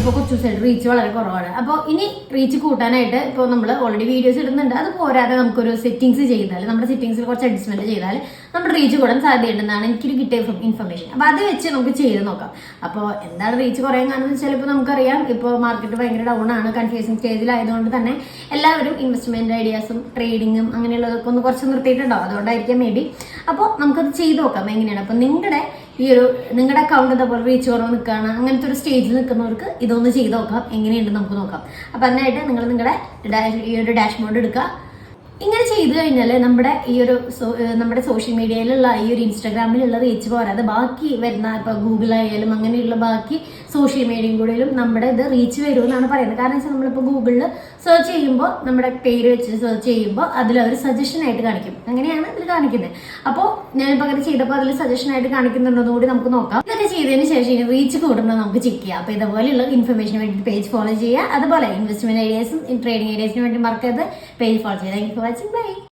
ഇപ്പോൾ കുറച്ച് ദിവസമായിട്ട് റീച്ച് വളരെ കുറവാണ്. അപ്പോൾ ഇനി റീച്ച് കൂട്ടാനായിട്ട് ഇപ്പോൾ നമ്മൾ ഓൾറെഡി വീഡിയോസ് ഇടുന്നുണ്ട്, അത് പോരാതെ നമുക്കൊരു സെറ്റിംഗ്സ് ചെയ്താൽ, നമ്മുടെ സെറ്റിംഗ്സിൽ കുറച്ച് അഡ്ജസ്റ്റ്മെന്റ് ചെയ്താൽ നമ്മുടെ റീച്ച് കൂടാൻ സാധ്യതയുണ്ടെന്നാണ് എനിക്കൊരു കിട്ടിയ ഇൻഫർമേഷൻ. അപ്പോൾ അത് വെച്ച് നമുക്ക് ചെയ്ത് നോക്കാം. അപ്പോൾ എന്താണ് റീച്ച് കുറയാൻ കാരണം വെച്ചാൽ ഇപ്പോൾ നമുക്കറിയാം, ഇപ്പോൾ മാർക്കറ്റ് ഭയങ്കര ഡൗൺ ആണ്, കൺഫ്യൂസിങ് സ്റ്റേജിലായതുകൊണ്ട് തന്നെ എല്ലാവരും ഇൻവെസ്റ്റ്മെന്റ് ഐഡിയാസും ട്രേഡിങ്ങും അങ്ങനെയുള്ളതൊക്കെ ഒന്ന് കുറച്ച് നിർത്തിയിട്ടുണ്ടാവും. അതുകൊണ്ടായിരിക്കാം മേ ബി. അപ്പോൾ നമുക്കത് ചെയ്ത് നോക്കാം എങ്ങനെയാണ്. അപ്പോൾ നിങ്ങളുടെ അക്കൗണ്ട് ഇതേപോലെ റീച്ച് കുറവ് നിൽക്കുകയാണ്, അങ്ങനത്തെ ഒരു സ്റ്റേജിൽ നിൽക്കുന്നവർക്ക് ഇതൊന്ന് ചെയ്ത് നോക്കാം, എങ്ങനെയുണ്ടെന്ന് നമുക്ക് നോക്കാം. അപ്പം അതിനായിട്ട് നിങ്ങൾ നിങ്ങളുടെ ഈ ഒരു ഡാഷ്ബോർഡ് എടുക്കുക. ഇങ്ങനെ ചെയ്തു കഴിഞ്ഞാൽ നമ്മുടെ സോഷ്യൽ മീഡിയയിലുള്ള ഈ ഒരു ഇൻസ്റ്റാഗ്രാമിലുള്ള റീച്ച് പോരാതെ ബാക്കി വരുന്ന ഇപ്പോൾ ഗൂഗിളായാലും അങ്ങനെയുള്ള ബാക്കി സോഷ്യൽ മീഡിയയും കൂടെയും നമ്മുടെ ഇത് റീച്ച് വരുമെന്നാണ് പറയുന്നത്. കാരണം വെച്ചാൽ നമ്മളിപ്പോൾ ഗൂഗിളിൽ സെർച്ച് ചെയ്യുമ്പോൾ നമ്മുടെ പേര് വെച്ച് സെർച്ച് ചെയ്യുമ്പോൾ അതിലവർ സജഷൻ ആയിട്ട് കാണിക്കും. അങ്ങനെയാണ് ഇതിൽ കാണിക്കുന്നത്. അപ്പോൾ ഞാനിപ്പോൾ അങ്ങനെ ചെയ്തപ്പോൾ അതിൽ സജഷൻ ആയിട്ട് കാണിക്കുന്നുണ്ടെന്ന് കൂടി നമുക്ക് നോക്കാം. ഇതൊക്കെ ചെയ്തതിന് ശേഷം റീച്ച് കൂടുന്നത് നമുക്ക് ചെക്ക് ചെയ്യാം. അപ്പോൾ ഇതുപോലെയുള്ള ഇൻഫർമേഷന് വേണ്ടി പേജ് ഫോളോ ചെയ്യുക. അതുപോലെ ഇൻവെസ്റ്റ്മെന്റ് ഐഡിയാസും ട്രേഡിംഗ് ഐഡിയാസിന് വേണ്ടി മറക്കരുത് പേജ് ഫോളോ ചെയ്യുക. Watching, bye.